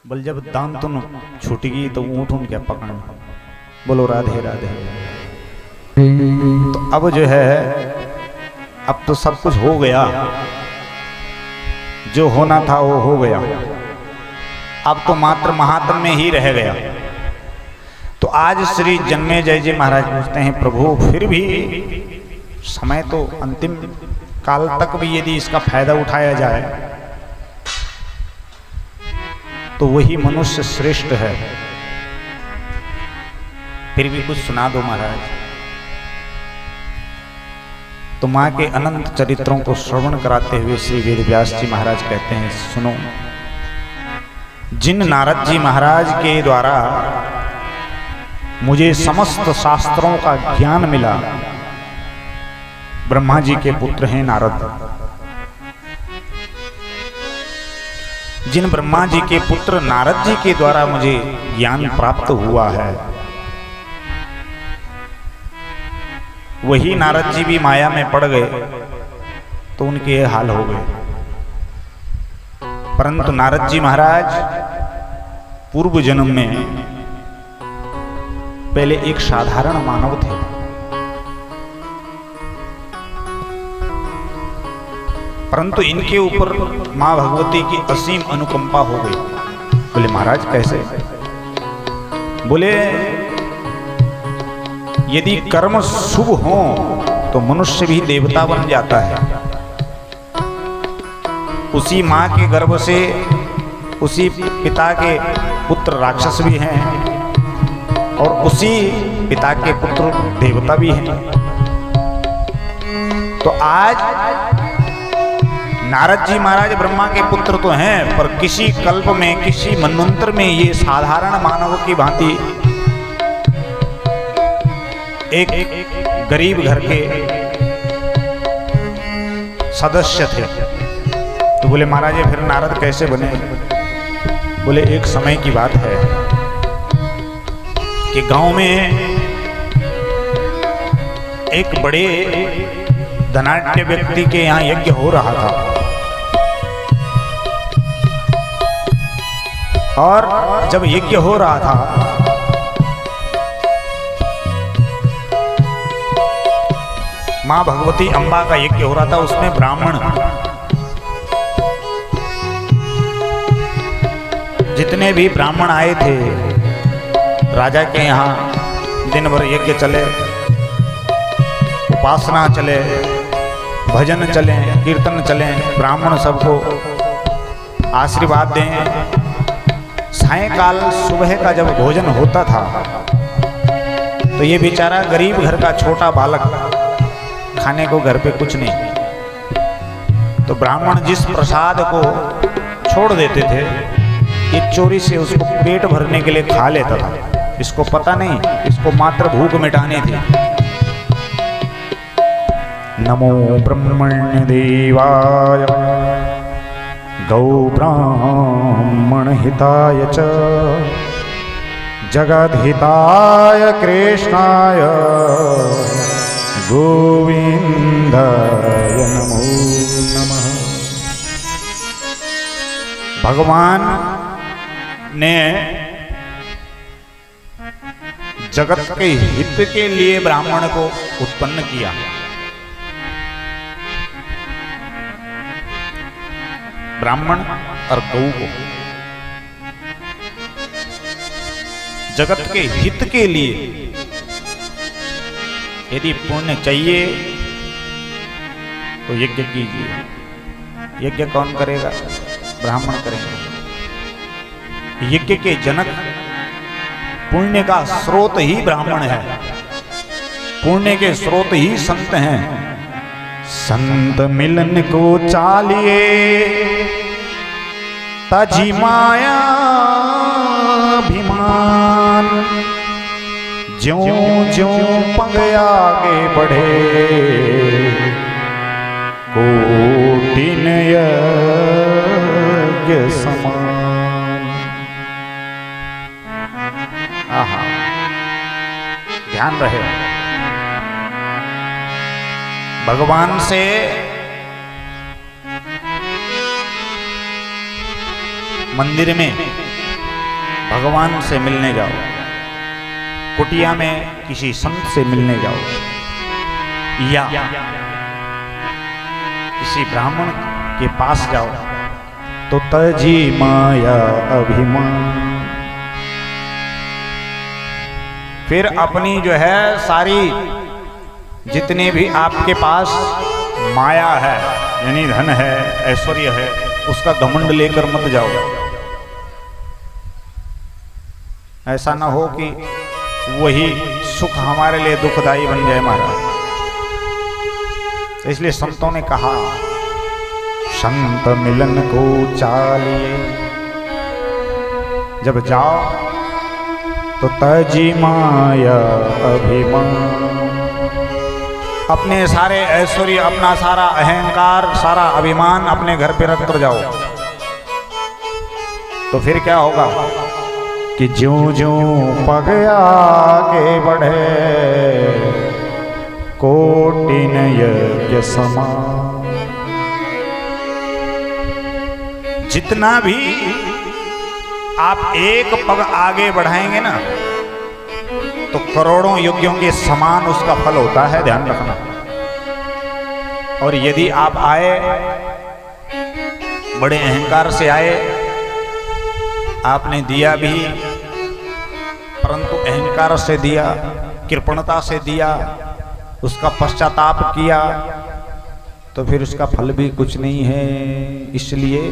बोल जब दांतुन छूटेगी तो ऊँट उन क्या पकड़। बोलो राधे राधे। तो अब जो है अब तो सब कुछ हो गया, जो होना था वो हो गया, अब तो मात्र महात्म में ही रह गया। तो आज श्री जन्मेजय जी महाराज पूछते हैं प्रभु फिर भी समय तो अंतिम काल तक भी यदि इसका फायदा उठाया जाए तो वही मनुष्य श्रेष्ठ है, फिर भी कुछ सुना दो महाराज। तो माँ के अनंत चरित्रों को श्रवण कराते हुए श्री वेदव्यास जी महाराज कहते हैं सुनो, जिन नारद जी महाराज के द्वारा मुझे समस्त शास्त्रों का ज्ञान मिला, ब्रह्मा जी के पुत्र हैं नारद। जिन ब्रह्मा जी के पुत्र नारद जी के द्वारा मुझे ज्ञान प्राप्त हुआ है, वही नारद जी भी माया में पड़ गए तो उनके ये हाल हो गए। परंतु नारद जी महाराज पूर्व जन्म में पहले एक साधारण मानव थे। परंतु इनके ऊपर मां भगवती की असीम अनुकंपा हो गई। बोले महाराज कैसे? बोले यदि कर्म शुभ हो तो मनुष्य भी देवता बन जाता है। उसी मां के गर्भ से उसी पिता के पुत्र राक्षस भी हैं और उसी पिता के पुत्र देवता भी हैं। तो आज नारद जी महाराज ब्रह्मा के पुत्र तो हैं, पर किसी कल्प में किसी मनवंतर में ये साधारण मानव की भांति एक गरीब घर के सदस्य थे। तो बोले महाराज ये फिर नारद कैसे बने? बोले एक समय की बात है कि गांव में एक बड़े धनाढ्य व्यक्ति के यहाँ यज्ञ हो रहा था और जब यज्ञ हो रहा था मां भगवती अम्बा का यज्ञ हो रहा था। उसमें ब्राह्मण जितने भी ब्राह्मण आए थे राजा के यहाँ, दिन भर यज्ञ चले, उपासना चले, भजन चले, कीर्तन चले, ब्राह्मण सबको आशीर्वाद दें। सायंकाल सुबह का जब भोजन होता था तो ये बेचारा गरीब घर का छोटा बालक, खाने को घर पे कुछ नहीं। तो ब्राह्मण जिस प्रसाद को छोड़ देते थे ये चोरी से उसको पेट भरने के लिए खा लेता था। इसको पता नहीं, इसको मात्र भूख मिटानी थी। नमो ब्रह्मण्य देवाय गौ ब्राह्मण हिताय च जगद्हिताय कृष्णाय गोविंदाय नमो नमः। भगवान ने जगत के हित के लिए ब्राह्मण को उत्पन्न किया। ब्राह्मण और गौ को जगत के हित के लिए यदि पुण्य चाहिए तो यज्ञ कीजिए। यज्ञ कौन करेगा? ब्राह्मण करेंगे। यज्ञ के जनक, पुण्य का स्रोत ही ब्राह्मण है, पुण्य के स्रोत ही संत हैं। संत मिलन को चालिए तजी माया अभिमान, ज्यों ज्यों पग आगे बढ़े कोटिन यज्ञ समान। आहा, ध्यान रहे। भगवान से मंदिर में भगवान से मिलने जाओ, कुटिया में किसी संत से मिलने जाओ, या किसी ब्राह्मण के पास जाओ, तो तजी माया अभिमान, फिर अपनी जो है सारी जितने भी आपके पास माया है, यानी धन है, ऐश्वर्य है, उसका घमंड लेकर मत जाओ। ऐसा ना हो कि वही सुख हमारे लिए दुखदाई बन जाए महाराज। इसलिए संतों ने कहा, संत मिलन को चालिए, जब जाओ तो तजी माया अभिमान, अपने सारे ऐश्वर्य, अपना सारा अहंकार, सारा अभिमान अपने घर पे रख कर जाओ। तो फिर क्या होगा कि ज्यों ज्यों पग आगे बढ़े, कोटिन यज्ञ समान, जितना भी आप एक पग आगे बढ़ाएंगे ना, तो करोड़ों यज्ञों के समान उसका फल होता है, ध्यान रखना। और यदि आप आए, बड़े अहंकार से आए, आपने दिया भी, परंतु अहंकार से दिया, कृपणता से दिया, उसका पश्चाताप किया, तो फिर उसका फल भी कुछ नहीं है। इसलिए